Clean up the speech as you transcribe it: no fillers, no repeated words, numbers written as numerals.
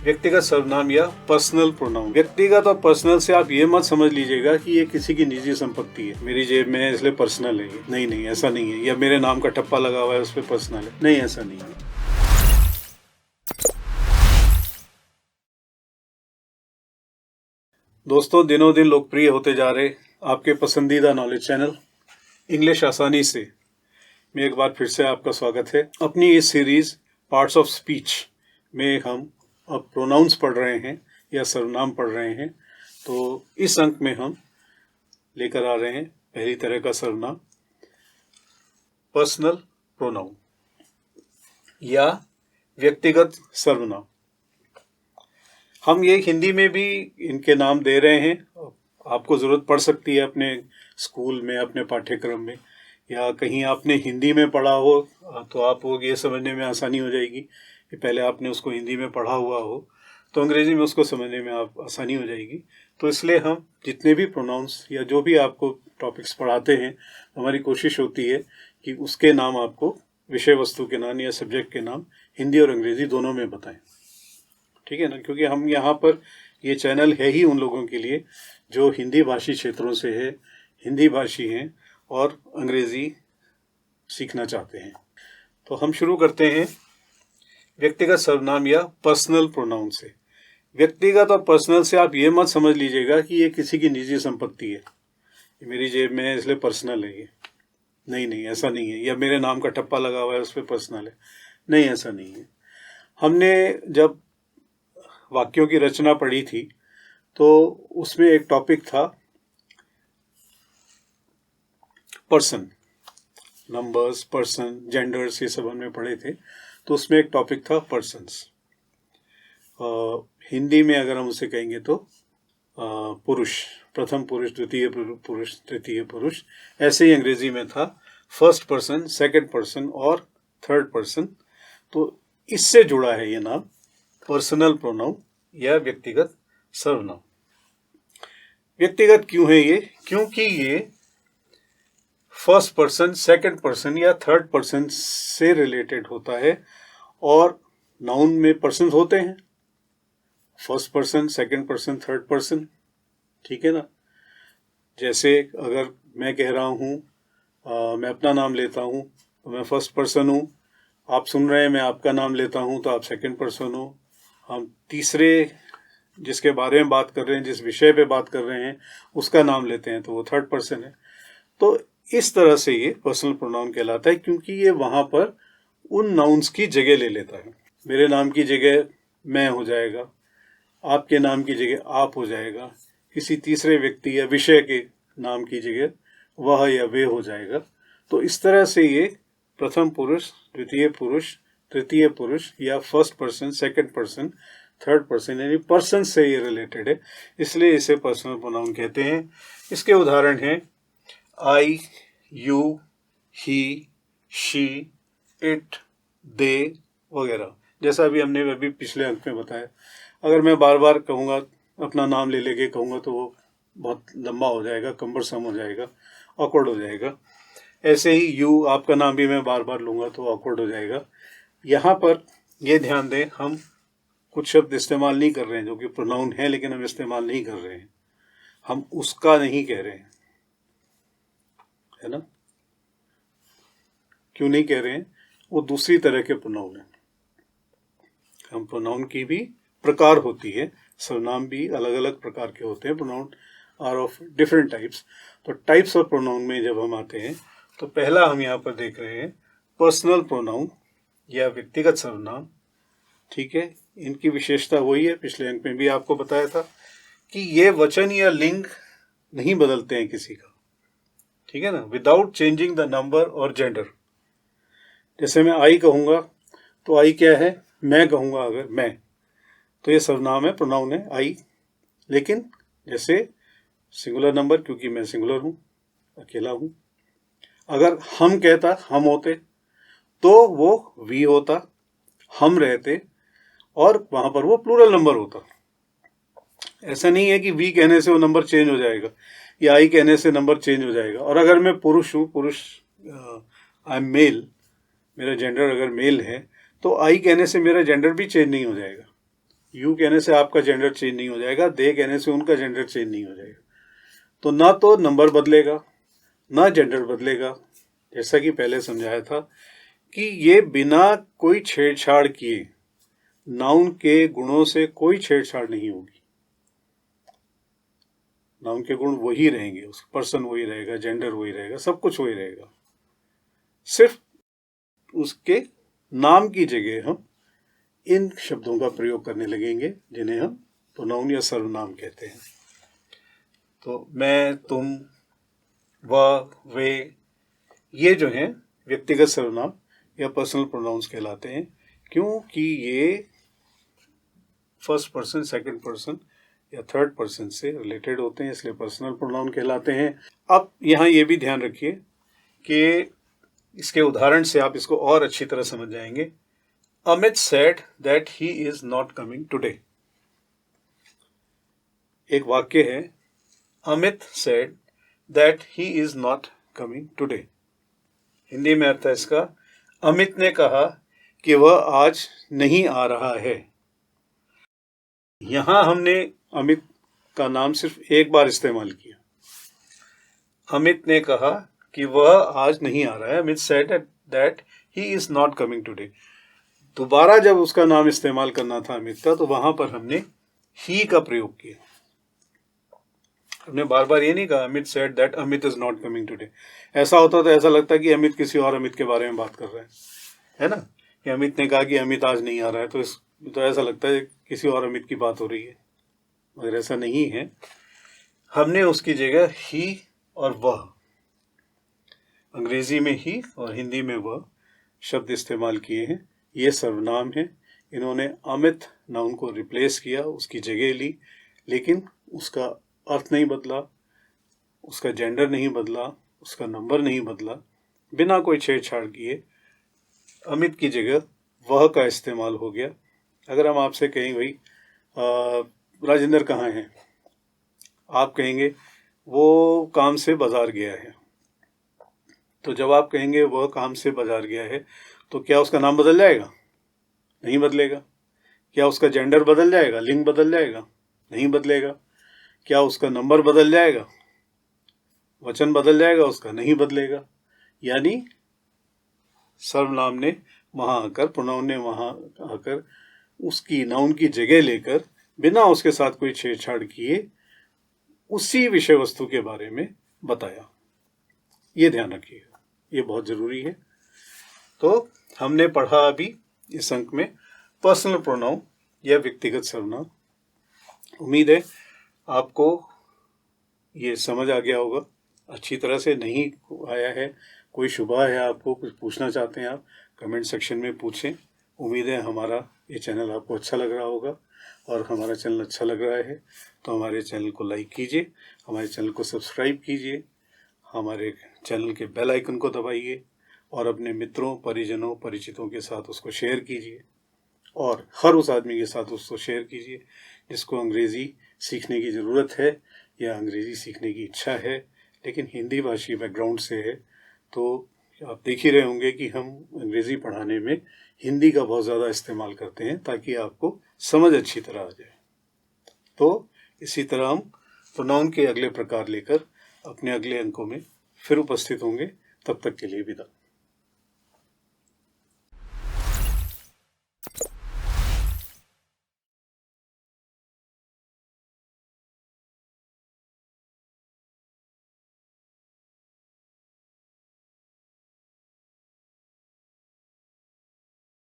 व्यक्तिगत सर्वनाम या पर्सनल प्रोनाउन। व्यक्तिगत और पर्सनल से आप ये मत समझ लीजिएगा कि ये किसी की निजी संपत्ति है, मेरी जेब में है इसलिए पर्सनल है। नहीं नहीं, ऐसा नहीं है। या मेरे नाम का ठप्पा लगा हुआ है उस पर पर्सनल है, नहीं, ऐसा नहीं है। दोस्तों, दिनों दिन लोकप्रिय होते जा रहे आपके पसंदीदा नॉलेज चैनल इंग्लिश आसानी से में एक बार फिर से आपका स्वागत है। अपनी इस सीरीज पार्ट्स ऑफ स्पीच में हम अब प्रोनाउंस पढ़ रहे हैं या सर्वनाम पढ़ रहे हैं। तो इस अंक में हम लेकर आ रहे हैं पहली तरह का सर्वनाम, पर्सनल प्रोनाउन या व्यक्तिगत सर्वनाम। हम ये हिंदी में भी इनके नाम दे रहे हैं। आपको ज़रूरत पड़ सकती है अपने स्कूल में, अपने पाठ्यक्रम में, या कहीं आपने हिंदी में पढ़ा हो तो आपको ये समझने में आसानी हो जाएगी कि पहले आपने उसको हिंदी में पढ़ा हुआ हो तो अंग्रेज़ी में उसको समझने में आप आसानी हो जाएगी। तो इसलिए हम जितने भी प्रोनाउंस या जो भी आपको टॉपिक्स पढ़ाते हैं, हमारी कोशिश होती है कि उसके नाम आपको विषय वस्तु के नाम या सब्जेक्ट के नाम हिंदी और अंग्रेज़ी दोनों में बताएं। ठीक है ना, क्योंकि हम यहाँ पर ये चैनल है ही उन लोगों के लिए जो हिंदी भाषी क्षेत्रों से है, हिंदी भाषी हैं और अंग्रेज़ी सीखना चाहते हैं। तो हम शुरू करते हैं व्यक्तिगत सर्वनाम या पर्सनल प्रोनाउन से। व्यक्तिगत और पर्सनल से आप ये मत समझ लीजिएगा कि ये किसी की निजी संपत्ति है, ये मेरी जेब में है इसलिए पर्सनल है। ये नहीं नहीं, ऐसा नहीं है। या मेरे नाम का ठप्पा लगा हुआ है उस पर पर्सनल है, नहीं, ऐसा नहीं है। हमने जब वाक्यों की रचना पढ़ी थी तो उसमें एक टॉपिक था पर्सन, नंबर्स, पर्सन, जेंडर्स, ये सब हमने पढ़े थे। तो उसमें एक टॉपिक था पर्सन्स। हिंदी में अगर हम उसे कहेंगे तो पुरुष, प्रथम पुरुष, द्वितीय पुरुष, तृतीय पुरुष। ऐसे ही अंग्रेजी में था फर्स्ट पर्सन, सेकंड पर्सन और थर्ड पर्सन। तो इससे जुड़ा है ये नाम पर्सनल प्रोनाउन या व्यक्तिगत सर्वनाम। व्यक्तिगत क्यों है ये? क्योंकि ये फर्स्ट पर्सन, सेकंड पर्सन या थर्ड पर्सन से रिलेटेड होता है। और नाउन में पर्सन होते हैं, first person, second person, third person. ठीक है ना। जैसे अगर मैं कह रहा हूँ, मैं अपना नाम लेता हूँ तो मैं फर्स्ट पर्सन हूँ। आप सुन रहे हैं, मैं आपका नाम लेता हूँ तो आप सेकंड पर्सन हो। हम तीसरे जिसके बारे में बात कर रहे हैं, जिस विषय पे बात कर रहे हैं, उसका नाम लेते हैं तो वो थर्ड पर्सन है। तो इस तरह से ये पर्सनल प्रोनाउन कहलाता है, क्योंकि ये वहाँ पर उन नाउन्स की जगह ले लेता है। मेरे नाम की जगह मैं हो जाएगा, आपके नाम की जगह आप हो जाएगा, किसी तीसरे व्यक्ति या विषय के नाम की जगह वह या वे हो जाएगा। तो इस तरह से ये प्रथम पुरुष, द्वितीय पुरुष, तृतीय पुरुष या first person, second person, third person, यानी पर्सन से ये रिलेटेड है, इसलिए इसे पर्सनल प्रोनाउन कहते हैं। इसके उदाहरण हैं आई, यू, ही, शी, इट, दे वगैरह। जैसा अभी हमने अभी पिछले अंक में बताया, अगर मैं बार बार कहूँगा, अपना नाम ले लेके कहूँगा तो वो बहुत लंबा हो जाएगा, कम्बरसम हो जाएगा, ऑकवर्ड हो जाएगा। ऐसे ही यू, आपका नाम भी मैं बार बार लूँगा तो ऑकवर्ड हो जाएगा। यहाँ पर ये ध्यान दें, हम कुछ शब्द इस्तेमाल नहीं कर रहे हैं जो कि प्रोनाउन है, लेकिन हम इस्तेमाल नहीं कर रहे हैं। हम उसका नहीं कह रहे हैं, है ना। क्यों नहीं कह रहे हैं? वो दूसरी तरह के प्रोनाउन है। हम प्रोनाउन की भी प्रकार होती है, सर्वनाम भी अलग अलग प्रकार के होते हैं। Pronoun are of different types. तो टाइप्स ऑफ प्रोनाउन में जब हम आते हैं तो पहला हम यहाँ पर देख रहे हैं पर्सनल प्रोनाउन या व्यक्तिगत सर्वनाम। ठीक है, इनकी विशेषता वही है, पिछले अंक में भी आपको बताया था कि ये वचन या लिंग नहीं बदलते हैं किसी का। ठीक है ना, विदाउट चेंजिंग द नंबर और जेंडर। जैसे मैं आई कहूँगा तो आई क्या है? मैं कहूँगा अगर मैं, तो ये सर्वनाम है, प्रोनाउन है आई। लेकिन जैसे सिंगुलर नंबर, क्योंकि मैं सिंगुलर हूँ, अकेला हूँ। अगर हम कहता, हम होते, तो वो वी होता, हम रहते, और वहाँ पर वो प्लूरल नंबर होता। ऐसा नहीं है कि वी कहने से वो नंबर चेंज हो जाएगा या आई कहने से नंबर चेंज हो जाएगा। और अगर मैं पुरुष हूँ, पुरुष, आई एम मेल, मेरा जेंडर अगर मेल है, तो आई कहने से मेरा जेंडर भी चेंज नहीं हो जाएगा। यू कहने से आपका जेंडर चेंज नहीं हो जाएगा, दे कहने से उनका जेंडर चेंज नहीं हो जाएगा। तो ना तो नंबर बदलेगा ना जेंडर बदलेगा। जैसा कि पहले समझाया था कि ये बिना कोई छेड़छाड़ किए नाउन के गुणों से कोई छेड़छाड़ नहीं होगी। नाउन के गुण वही रहेंगे, उसका पर्सन वही रहेगा, जेंडर वही रहेगा, सब कुछ वही रहेगा। सिर्फ उसके नाम की जगह हम इन शब्दों का प्रयोग करने लगेंगे जिन्हें हम प्रोनाउन या सर्वनाम कहते हैं। तो मैं, तुम, वह, वे, ये जो हैं व्यक्तिगत सर्वनाम या पर्सनल प्रोनाउंस कहलाते हैं, क्योंकि ये फर्स्ट पर्सन, सेकंड पर्सन या थर्ड पर्सन से रिलेटेड होते हैं, इसलिए पर्सनल प्रोनाउन कहलाते हैं। अब यहाँ ये भी ध्यान रखिए कि इसके उदाहरण से आप इसको और अच्छी तरह समझ जाएंगे। Amit said that he is not coming today. एक वाक्य है, Amit said that he is not coming today. Hindi में अर्थ है इसका, अमित ने कहा कि वह आज नहीं आ रहा है। यहां हमने अमित का नाम सिर्फ एक बार इस्तेमाल किया। अमित ने कहा कि वह आज नहीं आ रहा है। Amit said that he is not coming today. दोबारा जब उसका नाम इस्तेमाल करना था अमित का, तो वहां पर हमने ही का प्रयोग किया। हमने बार बार ये नहीं कहा Amit said that Amit is not coming today. ऐसा होता तो ऐसा लगता कि अमित किसी और अमित के बारे में बात कर रहे हैं, है ना, कि अमित ने कहा कि अमित आज नहीं आ रहा है, तो ऐसा लगता है किसी और अमित की बात हो रही है, मगर ऐसा नहीं है। हमने उसकी जगह ही और वह, अंग्रेजी में ही और हिंदी में वह शब्द इस्तेमाल किए हैं। ये सर्वनाम है। इन्होंने अमित नाउन को रिप्लेस किया, उसकी जगह ली, लेकिन उसका अर्थ नहीं बदला, उसका जेंडर नहीं बदला, उसका नंबर नहीं बदला। बिना कोई छेड़छाड़ किए अमित की जगह वह का इस्तेमाल हो गया। अगर हम आपसे कहें भाई राजेंद्र कहाँ है, आप कहेंगे वो काम से बाजार गया है। तो जब आप कहेंगे वह काम से बाजार गया है, तो क्या उसका नाम बदल जाएगा? नहीं बदलेगा। क्या उसका जेंडर बदल जाएगा, लिंग बदल जाएगा? नहीं बदलेगा। क्या उसका नंबर बदल जाएगा, वचन बदल जाएगा उसका? नहीं बदलेगा। यानी सर्वनाम ने वहां आकर, प्रोनाउन ने वहां आकर उसकी नाउन की जगह लेकर बिना उसके साथ कोई छेड़छाड़ किए उसी विषय वस्तु के बारे में बताया। ये ध्यान रखिएगा, ये बहुत जरूरी है। तो हमने पढ़ा अभी इस अंक में पर्सनल प्रोनाउन या व्यक्तिगत सर्वनाम। उम्मीद है आपको ये समझ आ गया होगा। अच्छी तरह से नहीं आया है, कोई शुबा है आपको, कुछ पूछना चाहते हैं आप, कमेंट सेक्शन में पूछें। उम्मीद है हमारा ये चैनल आपको अच्छा लग रहा होगा, और हमारा चैनल अच्छा लग रहा है तो हमारे चैनल को लाइक कीजिए, हमारे चैनल को सब्सक्राइब कीजिए, हमारे चैनल के बेल आइकन को दबाइए, और अपने मित्रों, परिजनों, परिचितों के साथ उसको शेयर कीजिए, और हर उस आदमी के साथ उसको शेयर कीजिए जिसको अंग्रेज़ी सीखने की ज़रूरत है या अंग्रेज़ी सीखने की इच्छा है, लेकिन हिंदी भाषी बैकग्राउंड से है। तो आप देख ही रहे होंगे कि हम अंग्रेज़ी पढ़ाने में हिंदी का बहुत ज़्यादा इस्तेमाल करते हैं ताकि आपको समझ अच्छी तरह आ जाए। तो इसी तरह हम प्रोनाउन के अगले प्रकार लेकर अपने अगले अंकों में फिर उपस्थित होंगे। तब तक के लिए विदा।